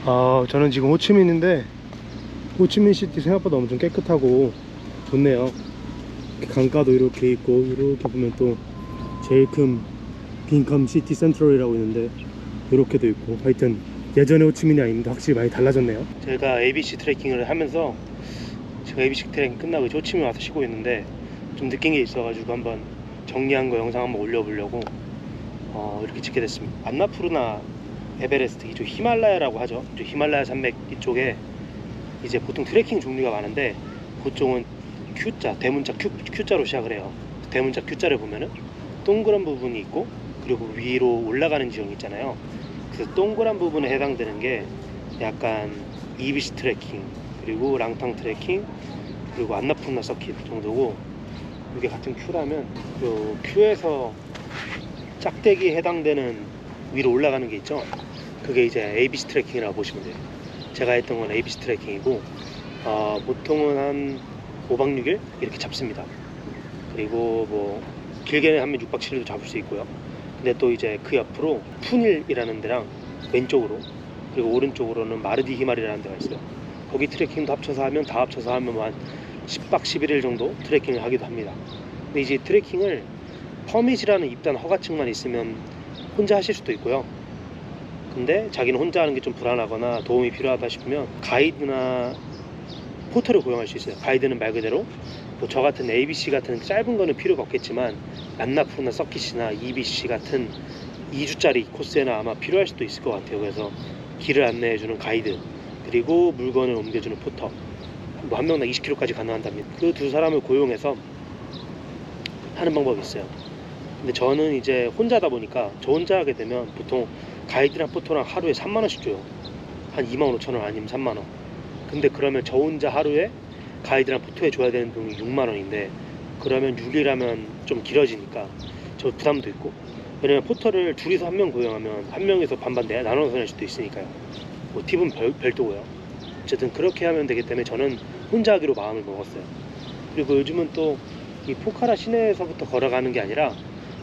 저는 지금 호치민인데 호치민 시티 생각보다 엄청 깨끗하고 좋네요. 강가도 이렇게 있고, 이렇게 보면 또 제일 큰 빈컴 시티 센트럴이라고 있는데 이렇게도 있고, 하여튼 예전의 호치민이 아닌데 확실히 많이 달라졌네요. 제가 ABC 트레킹을 하면서, 제가 ABC 트레킹 끝나고 이제 호치민 와서 쉬고 있는데 좀 느낀 게 있어가지고 한번 정리한 거 영상 한번 올려보려고 이렇게 찍게 됐습니다. 안나푸르나 에베레스트, 이쪽 히말라야라고 하죠. 이쪽 히말라야 산맥 이쪽에 이제 보통 트레킹 종류가 많은데, 그쪽은 Q자, 대문자 Q자로 시작을 해요. 대문자 Q자를 보면은 동그란 부분이 있고, 그리고 위로 올라가는 지형이 있잖아요. 그래서 동그란 부분에 해당되는 게 약간 EBC 트레킹, 그리고 랑탕 트레킹, 그리고 안나푸르나 서킷 정도고, 이게 같은 Q라면 요 Q에서 짝대기에 해당되는 위로 올라가는 게 있죠. 그게 이제 ABC 트레킹이라고 보시면 돼요. 제가 했던 건 ABC 트레킹이고, 보통은 한 5박 6일 이렇게 잡습니다. 그리고 뭐 길게 하면 6박 7일도 잡을 수 있고요. 근데 또 이제 그 옆으로 푸닐이라는 데랑 왼쪽으로, 그리고 오른쪽으로는 마르디 히말이라는 데가 있어요. 거기 트레킹도 합쳐서 하면, 다 합쳐서 하면 한 10박 11일 정도 트레킹을 하기도 합니다. 근데 이제 트레킹을 퍼밋이라는 입단 허가증만 있으면 혼자 하실 수도 있고요. 근데 자기는 혼자 하는 게 좀 불안하거나 도움이 필요하다 싶으면 가이드나 포터를 고용할 수 있어요. 가이드는 말 그대로 뭐 저 같은 ABC 같은 짧은 거는 필요가 없겠지만, 안나푸르나 서킷이나 EBC 같은 2주짜리 코스에는 아마 필요할 수도 있을 것 같아요. 그래서 길을 안내해주는 가이드, 그리고 물건을 옮겨주는 포터, 뭐 한 명당 20km까지 가능한답니다. 그 두 사람을 고용해서 하는 방법이 있어요. 근데 저는 이제 혼자다 보니까, 저 혼자 하게 되면 보통 가이드랑 포터랑 하루에 3만원씩 줘요. 한 25,000원 아니면 3만원. 근데 그러면 저 혼자 하루에 가이드랑 포터에 줘야 되는 돈이 6만원인데, 그러면 6일하면 좀 길어지니까 저 부담도 있고, 왜냐면 포터를 둘이서 한 명 고용하면 한 명에서 반반 나눠서 낼 수도 있으니까요. 뭐 팁은 별도고요. 어쨌든 그렇게 하면 되기 때문에 저는 혼자 하기로 마음을 먹었어요. 그리고 요즘은 또 이 포카라 시내에서부터 걸어가는 게 아니라,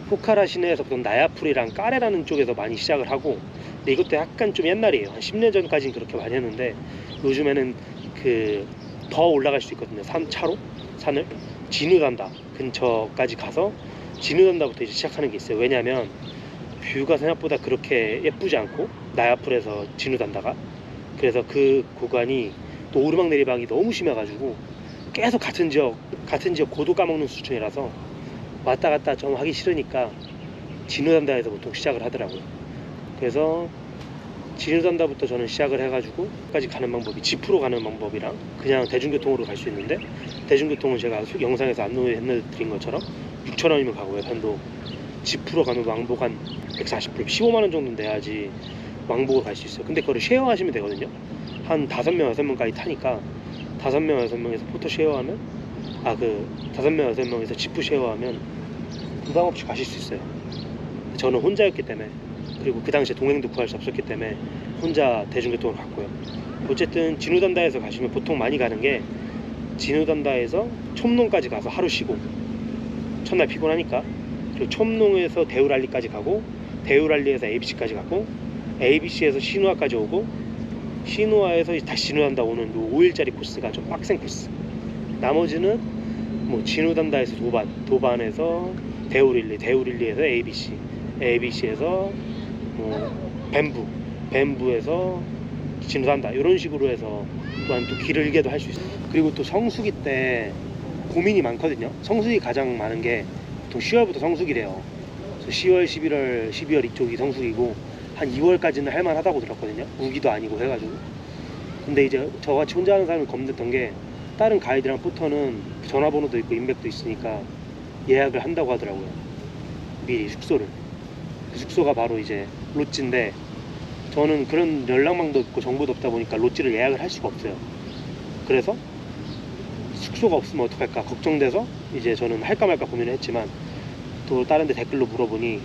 포카라 시내에서부터 나야풀이랑 까레라는 쪽에서 많이 시작을 하고, 근데 이것도 약간 좀 옛날이에요. 한 10년 전까지는 그렇게 많이 했는데, 요즘에는 더 올라갈 수 있거든요. 차로 산을 진우단다 근처까지 가서 진우단다부터 이제 시작하는 게 있어요. 왜냐하면 뷰가 생각보다 그렇게 예쁘지 않고, 나야풀에서 진우단다가, 그래서 그 구간이 또 오르막 내리막이 너무 심해가지고 계속 같은 지역 고도 까먹는 수준이라서 왔다 갔다 좀 하기 싫으니까 진우단다에서 보통 시작을 하더라고요. 그래서 진우단다부터 저는 시작을 해가지고 까지 가는 방법이 지프로 가는 방법이랑 그냥 대중교통으로 갈 수 있는데, 대중교통은 제가 영상에서 안내해드린 것처럼 6,000원이면 가고요. 편도 지프로 가면 왕복 한 140불, 15만원 정도 내야지 왕복으로 갈 수 있어요. 근데 그거를 쉐어하시면 되거든요. 한 5명 6명까지 타니까 5명 6명에서 포토 쉐어하면, 5명 6명에서 지프 쉐어하면 부담 없이 가실 수 있어요. 저는 혼자였기 때문에, 그리고 그 당시에 동행도 구할 수 없었기 때문에 혼자 대중교통으로 갔고요. 어쨌든 진우단다에서 가시면 보통 많이 가는 게, 진우단다에서 촘농까지 가서 하루 쉬고, 첫날 피곤하니까, 그리고 촘농에서 데우랄리까지 가고, 데우랄리에서 ABC까지 가고, ABC에서 시누아까지 오고, 시누아에서 다시 진우단다 오는 요 5일짜리 코스가 좀 빡센 코스. 나머지는 뭐 진우단다에서 도반에서 데우릴리, 데우릴리에서 ABC, ABC에서 뭐 뱀부에서 진우단다, 이런 식으로 해서 또한 또 길게도 할 수 있어요. 그리고 또 성수기 때 고민이 많거든요. 성수기 가장 많은 게 보통 10월부터 성수기래요. 그래서 10월, 11월, 12월 이쪽이 성수기고, 한 2월까지는 할만하다고 들었거든요. 우기도 아니고 해가지고. 근데 이제 저같이 혼자 하는 사람이 겁냈던 게, 다른 가이드랑 포터는 전화번호도 있고 인맥도 있으니까 예약을 한다고 하더라고요. 미리 숙소를. 그 숙소가 바로 이제 롯지인데, 저는 그런 연락망도 없고 정보도 없다 보니까 롯지를 예약을 할 수가 없어요. 그래서 숙소가 없으면 어떡할까 걱정돼서 이제 저는 할까 말까 고민을 했지만, 또 다른 데 댓글로 물어보니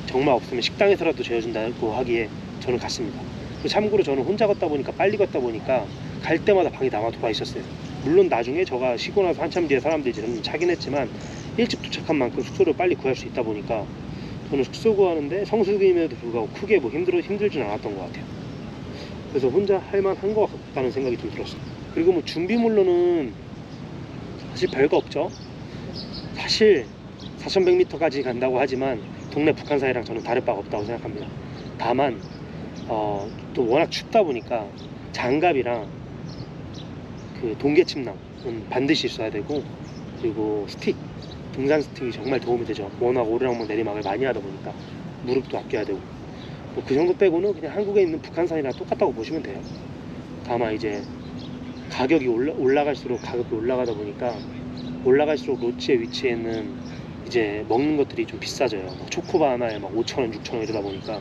정말 없으면 식당에서라도 재워준다고 하기에 저는 갔습니다. 참고로 저는 혼자 걷다 보니까, 빨리 걷다 보니까 갈 때마다 방이 남아돌아 있었어요. 물론 나중에 제가 쉬고 나서 한참 뒤에 사람들이 좀 차긴 했지만, 일찍 도착한 만큼 숙소를 빨리 구할 수 있다 보니까 저는 숙소 구하는데 성수기임에도 불구하고 크게 뭐 힘들지는 않았던 것 같아요. 그래서 혼자 할만한 것 같다는 생각이 좀 들었어요. 그리고 뭐 준비물로는 사실 별거 없죠. 사실 4100m까지 간다고 하지만 동네 북한산이랑 저는 다를 바가 없다고 생각합니다. 다만 또 워낙 춥다 보니까 장갑이랑 그 동계 침낭은 반드시 있어야 되고, 그리고 스틱, 등산 스틱이 정말 도움이 되죠. 워낙 오르락만 내리막을 많이 하다 보니까 무릎도 아껴야 되고, 뭐 그 정도 빼고는 그냥 한국에 있는 북한산이랑 똑같다고 보시면 돼요. 다만 이제 가격이 올라갈수록 가격이 올라가다 보니까 올라갈수록 로치에 위치해 있는 이제 먹는 것들이 좀 비싸져요. 막 초코바 하나에 막 5,000원, 6,000원 이러다 보니까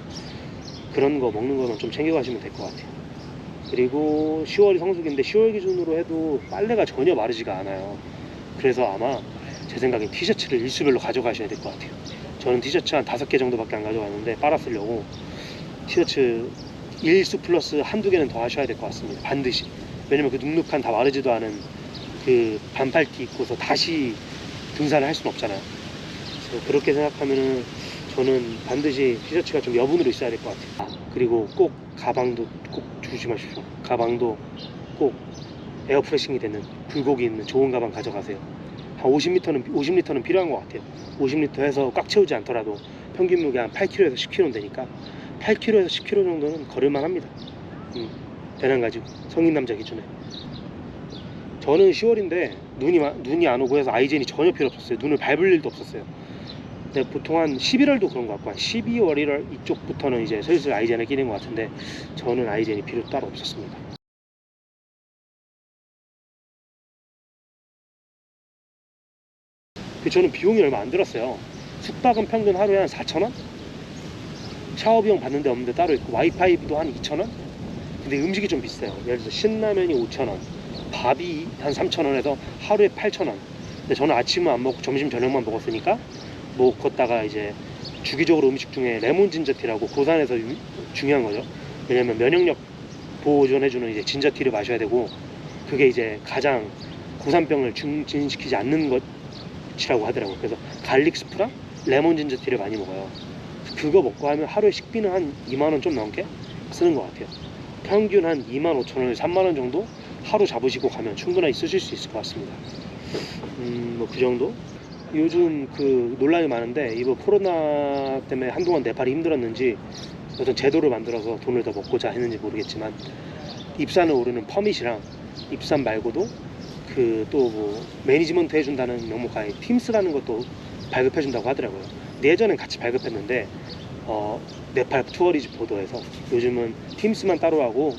그런 거 먹는 거는 좀 챙겨가시면 될 것 같아요. 그리고 10월이 성수기인데 10월 기준으로 해도 빨래가 전혀 마르지가 않아요. 그래서 아마 제 생각엔 티셔츠를 일수별로 가져가셔야 될 것 같아요. 저는 티셔츠 한 5개 정도밖에 안 가져갔는데 빨아 쓰려고 티셔츠 일수 플러스 한두 개는 더 하셔야 될 것 같습니다. 반드시. 왜냐면 그 눅눅한 다 마르지도 않은 그 반팔티 입고서 다시 등산을 할 수는 없잖아요. 그래서 그렇게 생각하면은 저는 반드시 티셔츠가 좀 여분으로 있어야 될 것 같아요. 그리고 꼭 가방도 꼭 조심하십시오. 가방도 꼭 에어프레싱이 되는 굴곡이 있는 좋은 가방 가져가세요. 한 50리터는 필요한 것 같아요. 50리터 해서 꽉 채우지 않더라도 평균 무게 한 8kg에서 10kg는 되니까 8kg에서 10kg 정도는 걸을만 합니다. 배낭 가지고 성인 남자 기준에. 저는 10월인데 눈이 안 오고 해서 아이젠이 전혀 필요 없었어요. 눈을 밟을 일도 없었어요. 근데 보통 한 11월도 그런 것 같고, 한 12월, 1월 이쪽부터는 이제 슬슬 아이젠을 끼는 것 같은데 저는 아이젠이 필요 따로 없었습니다. 저는 비용이 얼마 안 들었어요. 숙박은 평균 하루에 한 4,000원? 샤워 비용 받는 데 없는데 따로 있고, 와이파이도 한 2,000원? 근데 음식이 좀 비싸요. 예를 들어서 신라면이 5,000원, 밥이 한 3,000원에서 하루에 8,000원. 근데 저는 아침은 안 먹고 점심 저녁만 먹었으니까 뭐 걷다가 이제 주기적으로 음식 중에 레몬 진저티라고 고산에서 중요한 거죠. 왜냐면 면역력 보존해주는 이제 진저티를 마셔야 되고, 그게 이제 가장 고산병을 증진시키지 않는 것이라고 하더라고요. 그래서 갈릭 스프랑 레몬 진저티를 많이 먹어요. 그거 먹고 하면 하루에 식비는 한 2만원 좀 넘게 쓰는 것 같아요. 평균 한 25,000원, 3만원 정도 하루 잡으시고 가면 충분히 쓰실 수 있을 것 같습니다. 뭐 그 정도? 요즘 그 논란이 많은데 이번 코로나 때문에 한동안 네팔이 힘들었는지 어떤 제도를 만들어서 돈을 더 먹고자 했는지 모르겠지만, 입산을 오르는 퍼밋이랑 입산 말고도 그 또 뭐 매니지먼트 해준다는 명목하에 팀스라는 것도 발급해준다고 하더라고요. 근데 예전엔 같이 발급했는데 네팔 투어리즘 보도에서 요즘은 팀스만 따로 하고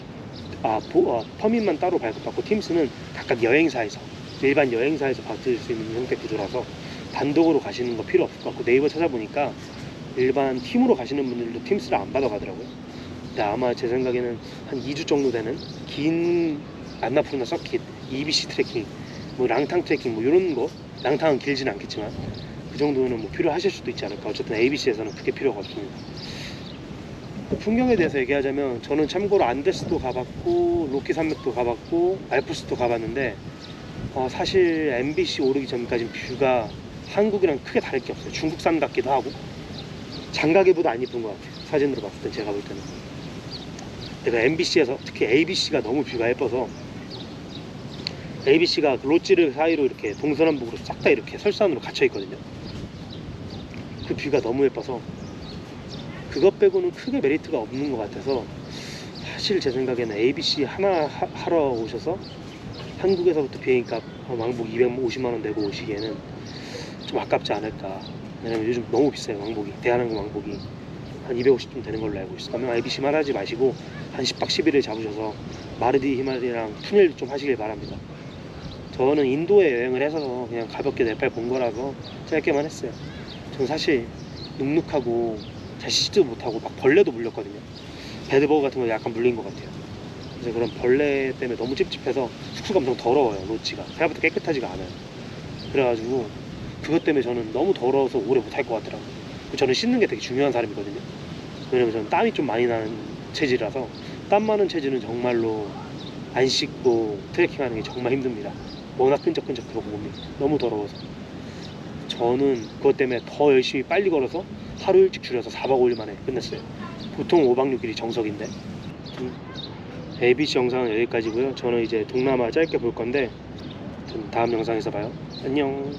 퍼밋만 따로 발급받고, 팀스는 각각 여행사에서, 일반 여행사에서 받을 수 있는 형태 구조라서 단독으로 가시는 거 필요 없을 것 같고, 네이버 찾아보니까 일반 팀으로 가시는 분들도 팀스를 안 받아가더라고요. 근데 아마 제 생각에는 한 2주 정도 되는 긴 안나푸르나 서킷, EBC 트레킹, 뭐 랑탕 트레킹 뭐 이런 거, 랑탕은 길지는 않겠지만 그 정도는 뭐 필요하실 수도 있지 않을까. 어쨌든 ABC에서는 그게 필요가 없습니다. 풍경에 대해서 얘기하자면 저는 참고로 안데스도 가봤고 로키 산맥도 가봤고 알프스도 가봤는데 사실 MBC 오르기 전까지는 뷰가 한국이랑 크게 다를 게 없어요. 중국산 같기도 하고 장가계보다 안 이쁜 것 같아요. 사진으로 봤을 때 제가 볼 때는. 내가 MBC에서 특히 ABC가 너무 뷰가 예뻐서, ABC가 로찌르 사이로 이렇게 동서남북으로 싹 다 이렇게 설산으로 갇혀 있거든요. 그 뷰가 너무 예뻐서 그것 빼고는 크게 메리트가 없는 것 같아서, 사실 제 생각에는 ABC 하나 하러 오셔서 한국에서부터 비행값 왕복 250만원 내고 오시기에는 좀 아깝지 않을까. 왜냐면 요즘 너무 비싸요. 왕복이, 대한항공 왕복이 한 250좀 되는 걸로 알고 있어요. 그러면 ABC만 하지 마시고 한 10박 11일 잡으셔서 마르디 히말리랑 푸넬 좀 하시길 바랍니다. 저는 인도에 여행을 해서 그냥 가볍게 네팔 본 거라서 짧게만 했어요. 저는 사실 눅눅하고 잘 씻지도 못하고 막 벌레도 물렸거든요. 배드버그 같은 거 약간 물린 것 같아요. 그래서 그런 벌레 때문에 너무 찝찝해서 숙소가 엄청 더러워요. 로치가 생각보다 깨끗하지가 않아요. 그래가지고 그것 때문에 저는 너무 더러워서 오래 못할 것 같더라고요. 저는 씻는 게 되게 중요한 사람이거든요. 왜냐면 저는 땀이 좀 많이 나는 체질이라서 땀 많은 체질은 정말로 안 씻고 트레킹하는 게 정말 힘듭니다. 워낙 끈적끈적하고 몸이 너무 더러워서. 저는 그것 때문에 더 열심히 빨리 걸어서 하루 일찍 줄여서 4박 5일 만에 끝냈어요. 보통 5박 6일이 정석인데 ABC 영상은 여기까지고요. 저는 이제 동남아 짧게 볼 건데 다음 영상에서 봐요. 안녕.